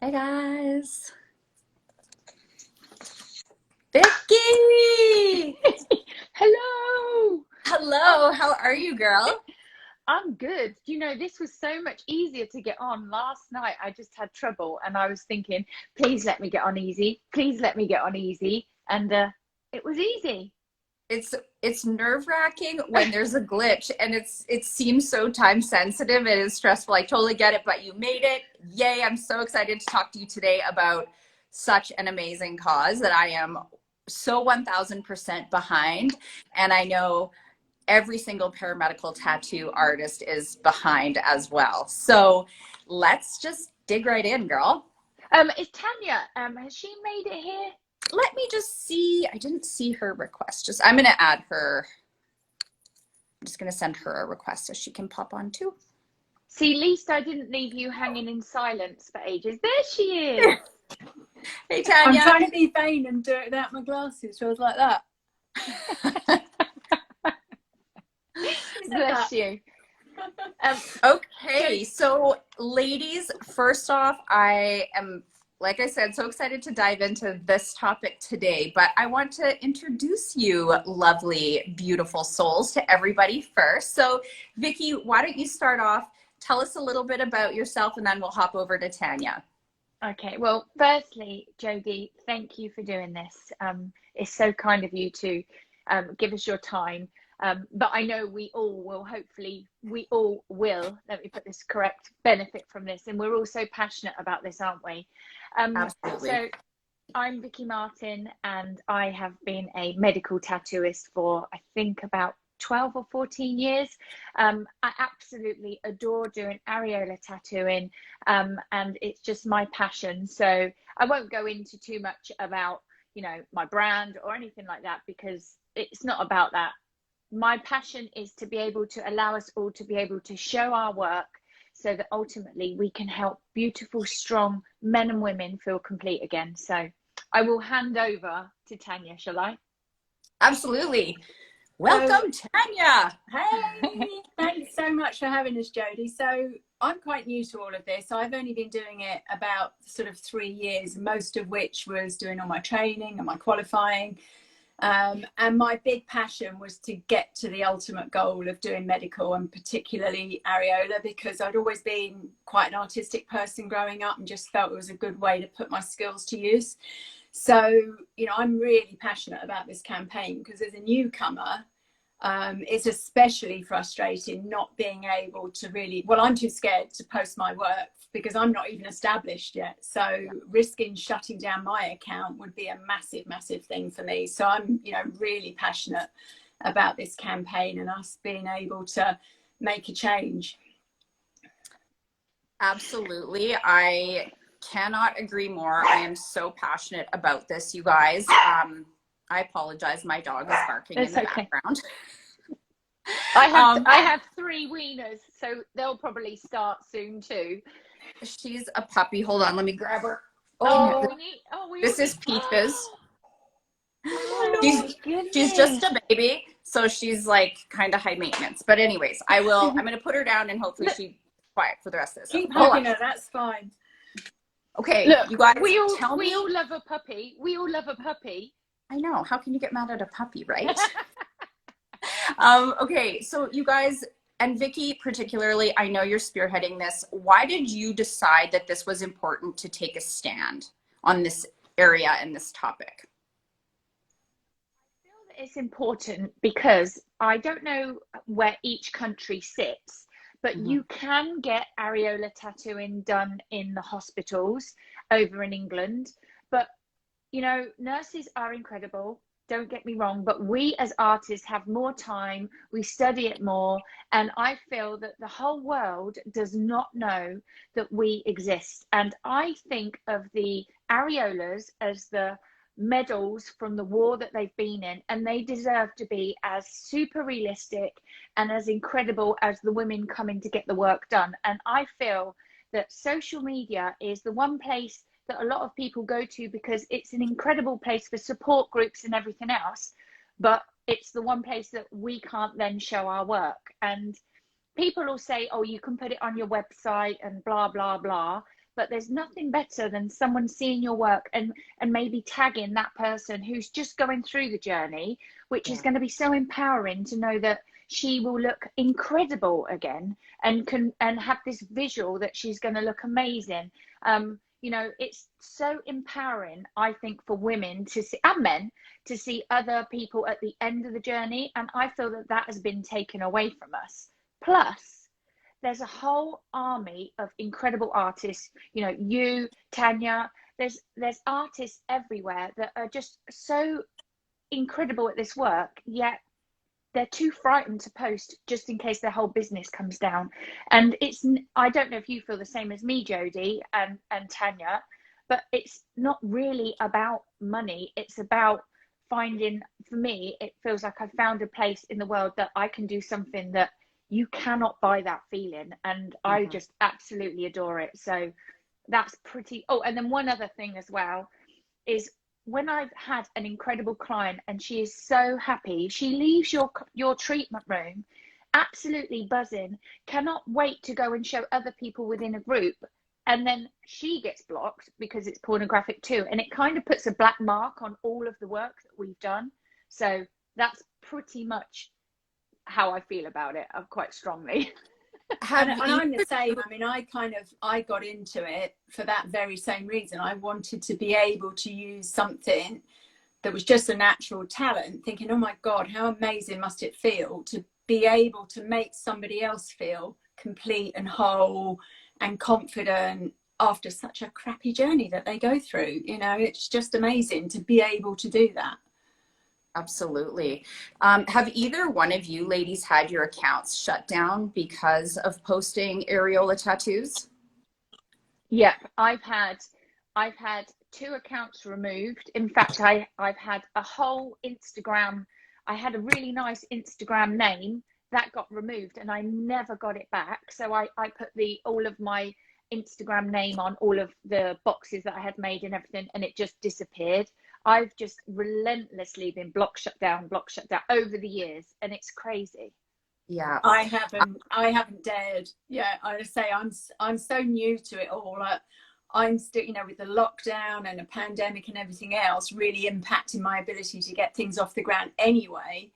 Hi guys. Vicky! Hello. Hello, how are you, girl? I'm good. This was so much easier to get on last night. I just had trouble and I was thinking, please let me get on easy. Please let me get on easy. And it was easy. It's nerve-wracking when there's a glitch and it seems so time sensitive. It is stressful. I totally get it, but you made it. Yay, I'm so excited to talk to you today about such an amazing cause that I am so 1000% behind. And I know every single paramedical tattoo artist is behind as well. So let's just dig right in, girl. Is Tanya, has she made it here? Let me just see. I didn't see her request. I'm going to add her. I'm just going to send her a request so she can pop on too. See, at least I didn't leave you hanging in silence for ages. There she is. Hey, Tanya. I'm trying to be vain and do it without my glasses, so I was like that. Bless you. Okay, so ladies, first off, I am, like I said, so excited to dive into this topic today, but I want to introduce you lovely, beautiful souls to everybody first. So Vicky, why don't you start off? Tell us a little bit about yourself and then we'll hop over to Tanya. Okay, well, firstly, Jody, thank you for doing this. It's so kind of you to give us your time. But I know we all will, let me put this correct, benefit from this. And we're all so passionate about this, aren't we? Absolutely. So I'm Vicky Martin, and I have been a medical tattooist for, I think, about 12 or 14 years. I absolutely adore doing areola tattooing, and it's just my passion. So I won't go into too much about, my brand or anything like that, because it's not about that. My passion is to be able to allow us all to be able to show our work so that ultimately we can help beautiful, strong men and women feel complete again. So I will hand over to Tanya, shall I? Absolutely. Welcome, Tanya. Hey, thanks so much for having us, Jody. So I'm quite new to all of this. I've only been doing it about sort of 3 years, most of which was doing all my training and my qualifying. And my big passion was to get to the ultimate goal of doing medical, and particularly areola, because I'd always been quite an artistic person growing up and just felt it was a good way to put my skills to use. So, I'm really passionate about this campaign because as a newcomer, it's especially frustrating not being able to really, well, I'm too scared to post my work because I'm not even established yet. So risking shutting down my account would be a massive, massive thing for me. So I'm, really passionate about this campaign and us being able to make a change. Absolutely. I cannot agree more. I am so passionate about this, you guys. I apologize. My dog is barking in the background. I have 3 wieners, so they'll probably start soon too. She's a puppy. Hold on, let me grab her. This is Peaches. Oh, she's just a baby, so she's like kind of high maintenance. But anyways, I'm going to put her down and hopefully she's quiet for the rest of this. Keep hugging her, that's fine. Okay, look, you guys, we all love a puppy. We all love a puppy. I know. How can you get mad at a puppy, right? Okay, so you guys, and Vicky particularly, I know you're spearheading this. Why did you decide that this was important to take a stand on this area and this topic? I feel that it's important because I don't know where each country sits, but you can get areola tattooing done in the hospitals over in England. But, nurses are incredible. Don't get me wrong, but we as artists have more time, we study it more, and I feel that the whole world does not know that we exist. And I think of the areolas as the medals from the war that they've been in, and they deserve to be as super realistic and as incredible as the women coming to get the work done. And I feel that social media is the one place that a lot of people go to because it's an incredible place for support groups and everything else, but it's the one place that we can't then show our work. And people will say, oh, you can put it on your website and blah, blah, blah. but there's nothing better than someone seeing your work and maybe tagging that person who's just going through the journey, which is going to be so empowering to know that she will look incredible again and have this visual that she's going to look amazing. You know, it's so empowering, I think, for women to see, and men, to see other people at the end of the journey. And I feel that that has been taken away from us. Plus, there's a whole army of incredible artists. You know, you, Tania, there's artists everywhere that are just so incredible at this work, yet they're too frightened to post just in case their whole business comes down. And I don't know if you feel the same as me, Jody and Tania, but it's not really about money. It's about finding, for me, it feels like I found a place in the world that I can do something that you cannot buy that feeling. And I just absolutely adore it. So that's pretty, oh, and then one other thing as well is, when I've had an incredible client and she is so happy, she leaves your treatment room absolutely buzzing, cannot wait to go and show other people within a group, and then she gets blocked because it's pornographic too, and it kind of puts a black mark on all of the work that we've done. So that's pretty much how I feel about it, quite strongly. And I'm the same. I mean, I got into it for that very same reason. I wanted to be able to use something that was just a natural talent, thinking, oh my God, how amazing must it feel to be able to make somebody else feel complete and whole and confident after such a crappy journey that they go through. You know, it's just amazing to be able to do that. Absolutely. Have either one of you ladies had your accounts shut down because of posting areola tattoos? Yeah, I've had 2 accounts removed. In fact, I've had a whole Instagram. I had a really nice Instagram name that got removed and I never got it back. So I put all of my Instagram name on all of the boxes that I had made and everything, and it just disappeared. I've just relentlessly been block shut down over the years, and it's crazy. Yeah, I haven't dared. Yeah, I say I'm so new to it all. I'm still, you know, with the lockdown and a pandemic and everything else really impacting my ability to get things off the ground anyway.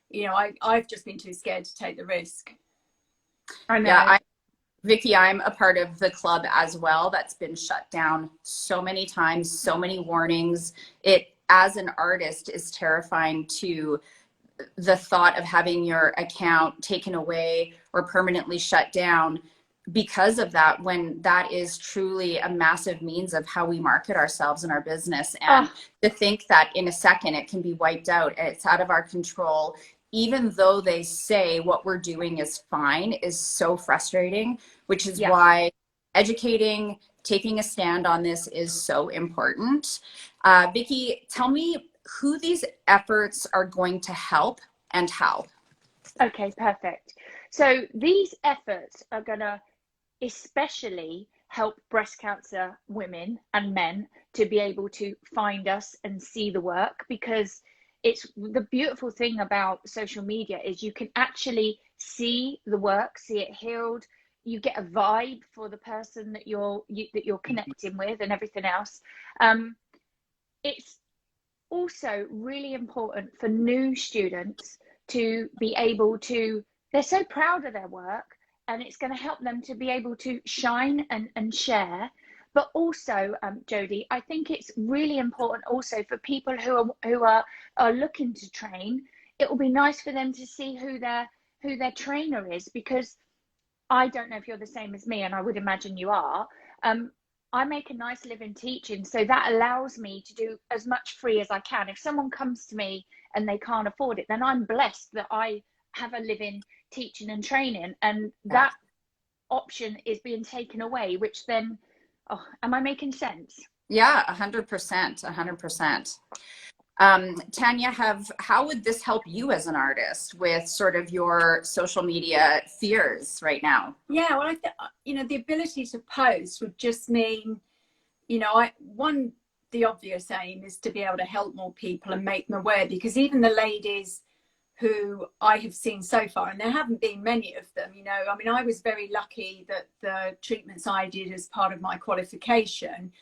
You know, I've just been too scared to take the risk. I know. Yeah, Vicky, I'm a part of the club as well that's been shut down so many times, so many warnings. It, as an artist, is terrifying to the thought of having your account taken away or permanently shut down because of that, when that is truly a massive means of how we market ourselves and our business. And to think that in a second it can be wiped out and it's out of our control, even though they say what we're doing is fine, is so frustrating, which is why educating, taking a stand on this is so important. Vicky, tell me who these efforts are going to help and how. Okay, perfect. So these efforts are going to especially help breast cancer women and men to be able to find us and see the work, because it's the beautiful thing about social media is you can actually see the work, see it healed. You get a vibe for the person that you're connecting with and everything else. It's also really important for new students to be able to, they're so proud of their work, and it's going to help them to be able to shine and share. But also, Jody, I think it's really important also for people who are looking to train. It will be nice for them to see who their trainer is, because I don't know if you're the same as me, and I would imagine you are. I make a nice living teaching, so that allows me to do as much free as I can. If someone comes to me and they can't afford it, then I'm blessed that I have a living teaching and training, and that option is being taken away, which then, am I making sense? Yeah, 100%, 100%. Tania, how would this help you as an artist with sort of your social media fears right now? Yeah, well, the ability to post would just mean, the obvious aim is to be able to help more people and make them aware, because even the ladies who I have seen so far, and there haven't been many of them, you know. I mean, I was very lucky that the treatments I did as part of my qualification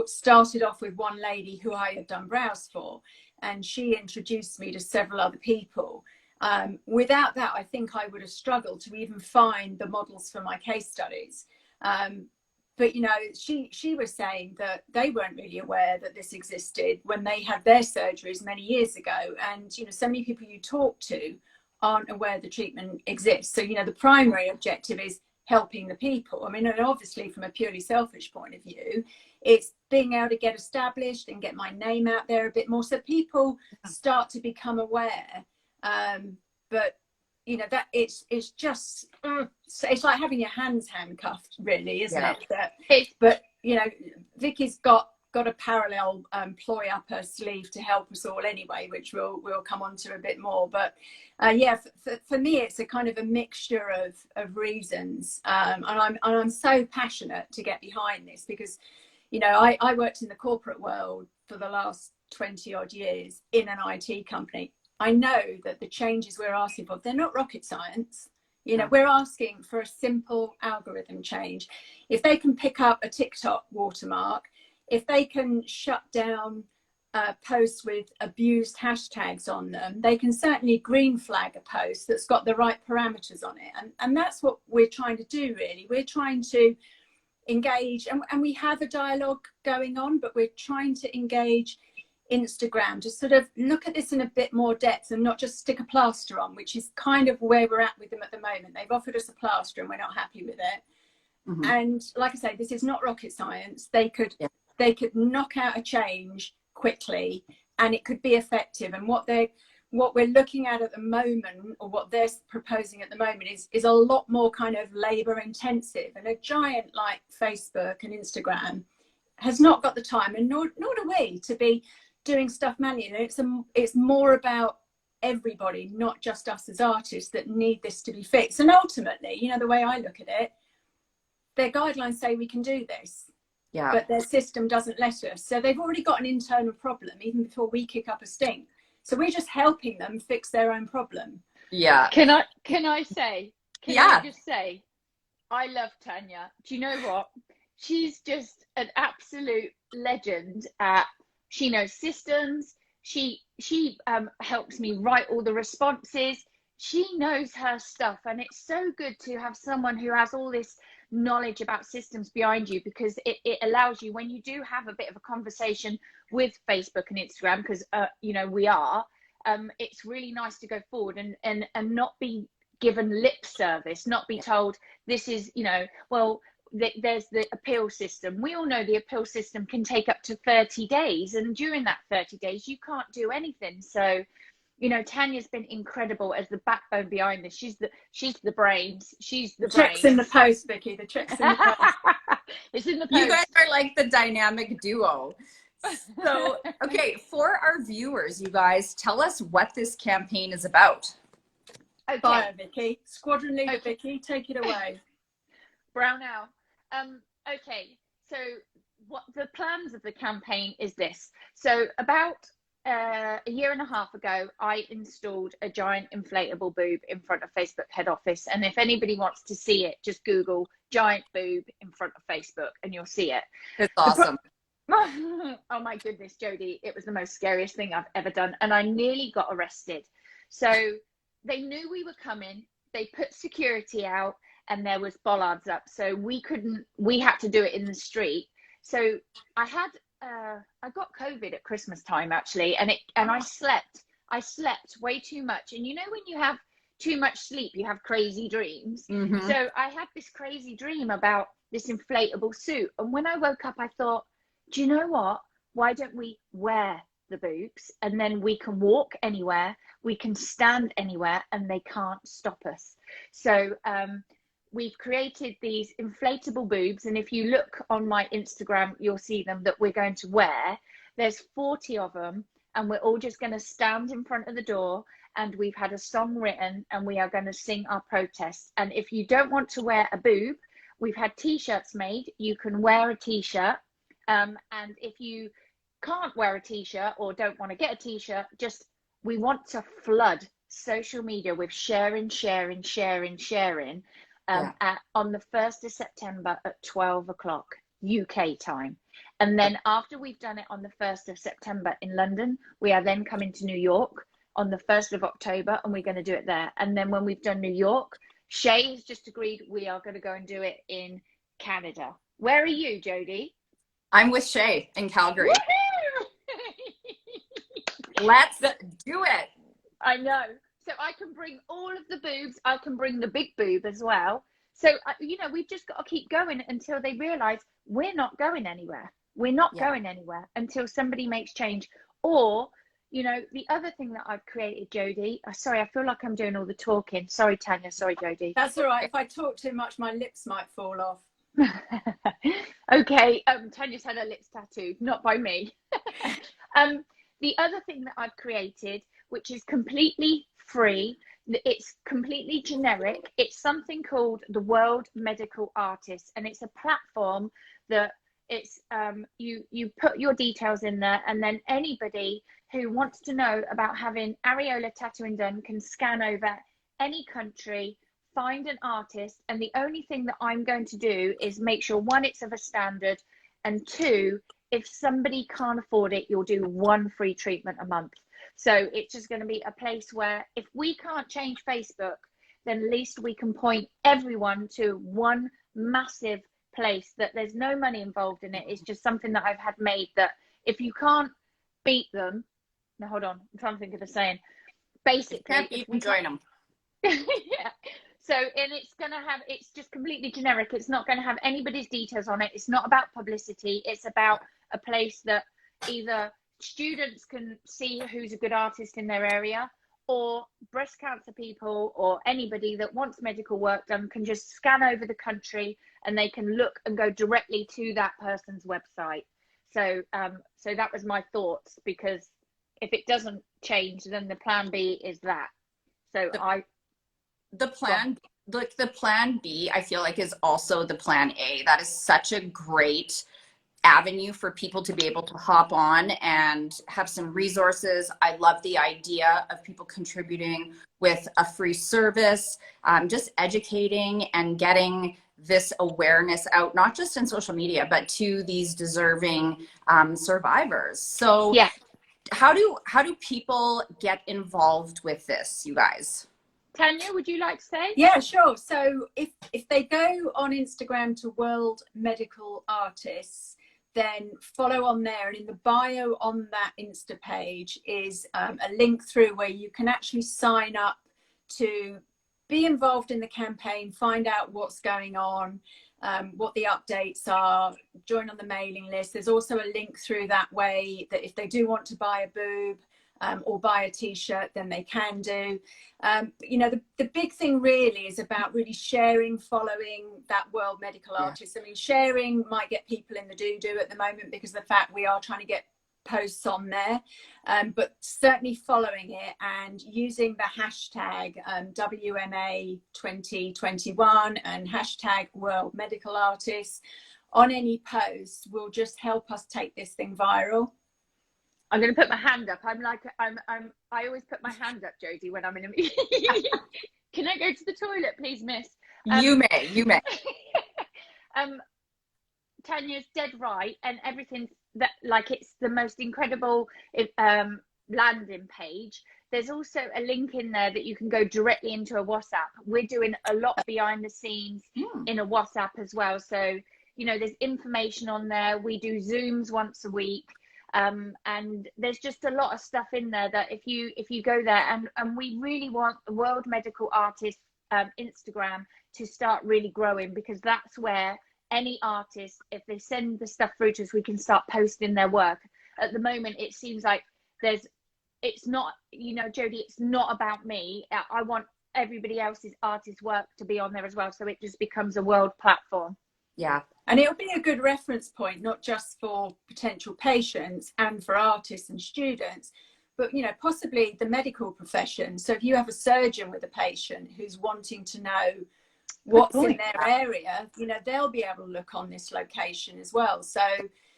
started off with one lady who I had done brows for, and she introduced me to several other people. Without that, I think I would have struggled to even find the models for my case studies. But, you know, she was saying that they weren't really aware that this existed when they had their surgeries many years ago. And, you know, so many people you talk to aren't aware the treatment exists. So, you know, the primary objective is helping the people. I mean, and obviously from a purely selfish point of view, it's being able to get established and get my name out there a bit more so people start to become aware. But you know, that it's just it's like having your hands handcuffed, really, isn't it? But you know, Vicky's got a parallel ploy up her sleeve to help us all anyway, which we'll come on to a bit more. But yeah, for me, it's a kind of a mixture of reasons, and I'm so passionate to get behind this because, you know, I worked in the corporate world for the last 20 odd years in an IT company. I know that the changes we're asking for, they're not rocket science. You know, we're asking for a simple algorithm change. If they can pick up a TikTok watermark, if they can shut down posts with abused hashtags on them, they can certainly green flag a post that's got the right parameters on it. And that's what we're trying to do, really. We're trying to engage, and we have a dialogue going on, but we're trying to engage Instagram to sort of look at this in a bit more depth and not just stick a plaster on, which is kind of where we're at with them at the moment. They've offered us a plaster and we're not happy with it. And like I say, this is not rocket science. They could knock out a change quickly and it could be effective. And what we're looking at the moment, or what they're proposing at the moment, is a lot more kind of labor intensive. And a giant like Facebook and Instagram has not got the time, and nor do we, to be doing stuff manually. It's more about everybody, not just us as artists, that need this to be fixed. And ultimately, you know, the way I look at it, their guidelines say we can do this, but their system doesn't let us. So they've already got an internal problem even before we kick up a stink. So we're just helping them fix their own problem. Yeah. Can I just say, I love Tania. Do you know what? She's just an absolute legend at, she knows systems. She helps me write all the responses. She knows her stuff. And it's so good to have someone who has all this knowledge about systems behind you, because it allows you, when you do have a bit of a conversation with Facebook and Instagram, because you know, we are, it's really nice to go forward and not be given lip service, not be told this is, you know, well, there's the appeal system. We all know the appeal system can take up to 30 days, and during that 30 days you can't do anything. So, you know, Tania's been incredible as the backbone behind this. She's the brains. She's the tricks in the post, Vicky. The tricks in the post. It's in the post. You guys are like the dynamic duo. So, okay, for our viewers, you guys, tell us what this campaign is about. Okay. Fire, Vicky. Squadron leader, Vicky, take it away. Brown out. Okay, so what the plans of the campaign is this. So about a year and a half ago, I installed a giant inflatable boob in front of Facebook head office. And if anybody wants to see it, just Google giant boob in front of Facebook and you'll see it. It's awesome. Oh my goodness, Jody, it was the most scariest thing I've ever done. And I nearly got arrested. So they knew we were coming. They put security out and there was bollards up. So we had to do it in the street. So I got COVID at Christmas time, actually. And I slept way too much. And you know, when you have too much sleep, you have crazy dreams. So I had this crazy dream about this inflatable suit. And when I woke up, I thought, do you know what? Why don't we wear the boobs, and then we can walk anywhere, we can stand anywhere, and they can't stop us. So we've created these inflatable boobs, and if you look on my Instagram, you'll see them, that we're going to wear. There's 40 of them, and we're all just going to stand in front of the door, and we've had a song written, and we are going to sing our protest. And if you don't want to wear a boob, we've had t-shirts made. You can wear a t-shirt, and if you can't wear a t-shirt or don't want to get a t-shirt, we want to flood social media with sharing on the 1st of September at 12 o'clock UK time. And then after we've done it on the 1st of September in London, we are then coming to New York on the 1st of October, and we're going to do it there. And then when we've done New York, Shay has just agreed we are going to go and do it in Canada. Where are you, Jody? I'm with Shay in Calgary. Let's do it. I know. So I can bring all of the boobs. I can bring the big boob as well. So, you know, we've just got to keep going until they realize we're not going anywhere. We're not going anywhere until somebody makes change. Or, you know, the other thing that I've created, Jody, sorry, I feel like I'm doing all the talking. Sorry, Tanya. Sorry, Jody. That's all right. If I talk too much, my lips might fall off. Okay. Tanya's had her lips tattooed, not by me. The other thing that I've created, which is completely free, it's completely generic. It's something called the World Medical Artist, and it's a platform that it's you put your details in there, and then anybody who wants to know about having areola tattooing done can scan over any country, find an artist, and the only thing that I'm going to do is make sure, one, it's of a standard, and two, if somebody can't afford it, you'll do one free treatment a month. So it's just going to be a place where if we can't change Facebook, then at least we can point everyone to one massive place that there's no money involved in it. It's just something that I've had made that if you can't beat them, now hold on, I'm trying to think of the saying. Basically, can't beat them, join them. Yeah. So, and it's just completely generic. It's not going to have anybody's details on it. It's not about publicity. It's about a place that either students can see who's a good artist in their area, or breast cancer people or anybody that wants medical work done can just scan over the country and they can look and go directly to that person's website. So, so that was my thoughts, because if it doesn't change, then the plan B is that. So the plan B, I feel like, is also the plan A. That is such a great avenue for people to be able to hop on and have some resources. I love the idea of people contributing with a free service, just educating and getting this awareness out, not just in social media, but to these deserving survivors. So yeah. How do people get involved with this, you guys? Tanya, would you like to say? Yeah, sure. So if they go on Instagram to World Medical Artists, then follow on there, and in the bio on that Insta page is a link through where you can actually sign up to be involved in the campaign, find out what's going on, what the updates are, join on the mailing list. There's also a link through that way that if they do want to buy a boob or buy a t-shirt, then they can do. You know, the big thing really is about really sharing, following that World Medical Artist. I mean, sharing might get people in the do-do at the moment because of the fact we are trying to get posts on there, but certainly following it and using the hashtag WMA 2021 and hashtag World Medical Artists on any post will just help us take this thing viral. I'm going to put my hand up. I always put my hand up, Jody, when I'm in a meeting. Can I go to the toilet, please, miss? You may. Tanya's dead right, and everything's that, like, it's the most incredible landing page. There's also a link in there that you can go directly into a WhatsApp. We're doing a lot behind the scenes in a WhatsApp as well. So, you know, there's information on there. We do Zooms once a week. And there's just a lot of stuff in there that if you go there, and we really want the World Medical Artist Instagram to start really growing, because that's where any artist, if they send the stuff through to us, we can start posting their work. At the moment, it seems like it's not, you know, Jody, it's not about me. I want everybody else's artist work to be on there as well, so it just becomes a world platform. Yeah. And it'll be a good reference point, not just for potential patients and for artists and students, but, you know, possibly the medical profession. So if you have a surgeon with a patient who's wanting to know what's in their area, you know, they'll be able to look on this location as well. So,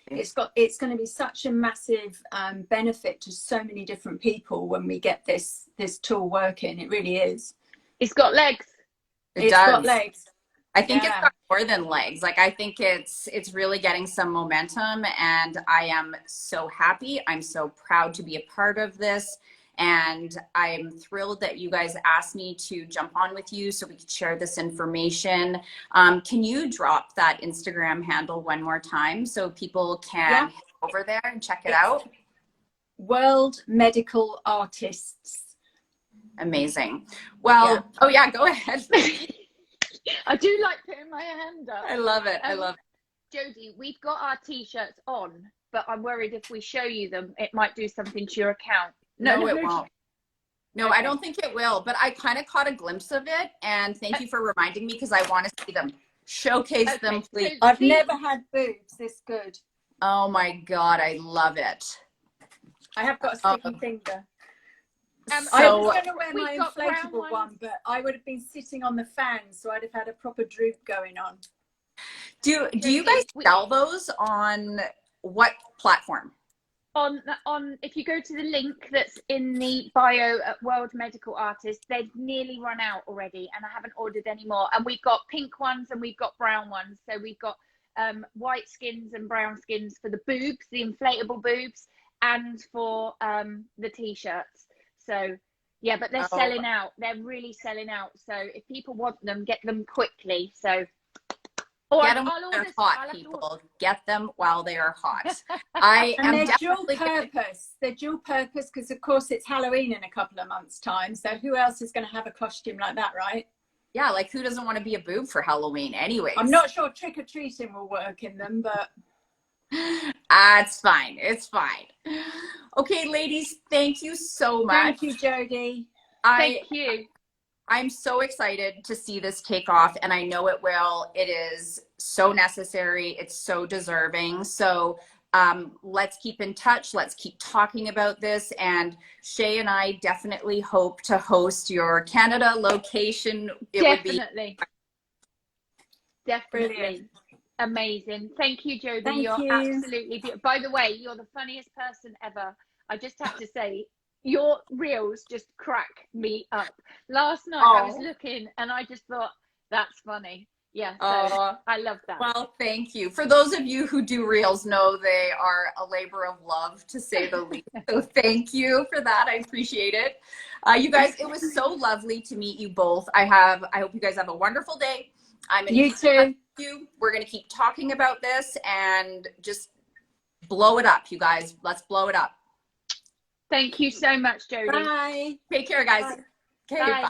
it's going to be such a massive benefit to so many different people when we get this tool working. It really is. It's got legs. It It's does. got legs. I think it's Yeah. got more than legs. Like, I think it's really getting some momentum, and I am so happy. I'm so proud to be a part of this. And I'm thrilled that you guys asked me to jump on with you so we could share this information. Can you drop that Instagram handle one more time so people can head over there and check it out? World Medical Artists. Amazing. Well, oh yeah, go ahead. I do like putting my hand up. I love it. I love it. Jody, we've got our t-shirts on, but I'm worried if we show you them, it might do something to your account. No, it won't. No, okay. I don't think it will, but I kind of caught a glimpse of it, and thank you for reminding me because I want to see them. Showcase them, please. So I've never had boobs this good. Oh my God, I love it. I have got a sticky finger. So, I was going to wear my inflatable one, but I would have been sitting on the fan, so I'd have had a proper droop going on. Do you guys sell those on what platform? On if you go to the link that's in the bio at World Medical Artists, they've nearly run out already, and I haven't ordered any more. And we've got pink ones and we've got brown ones. So we've got white skins and brown skins for the boobs, the inflatable boobs, and for the t-shirts. So yeah, but they're selling out. They're really selling out. So if people want them, get them quickly. So get them while they're hot, people. Get them while they are hot. And they're dual purpose. They're dual purpose because, of course, it's Halloween in a couple of months' time. So who else is going to have a costume like that, right? Yeah, like who doesn't want to be a boob for Halloween anyways? I'm not sure trick-or-treating will work in them, but... It's fine. It's fine. Okay, ladies, thank you so much. Thank you, Jody. Thank you. I'm so excited to see this take off, and I know it will. It is so necessary. It's so deserving. So let's keep in touch. Let's keep talking about this. And Shay and I definitely hope to host your Canada location. Definitely. Brilliant. Amazing. Thank you, Jody. You're absolutely beautiful. By the way, you're the funniest person ever. I just have to say, your reels just crack me up. Last night I was looking and I just thought, that's funny. Yeah, so I love that. Well, thank you. For those of you who do reels know they are a labor of love, to say the least. So thank you for that. I appreciate it. You guys, it was so lovely to meet you both. I hope you guys have a wonderful day. You too. We're going to keep talking about this and just blow it up, you guys. Let's blow it up. Thank you so much, Jody. Bye. Take care, guys. Bye. Okay, bye.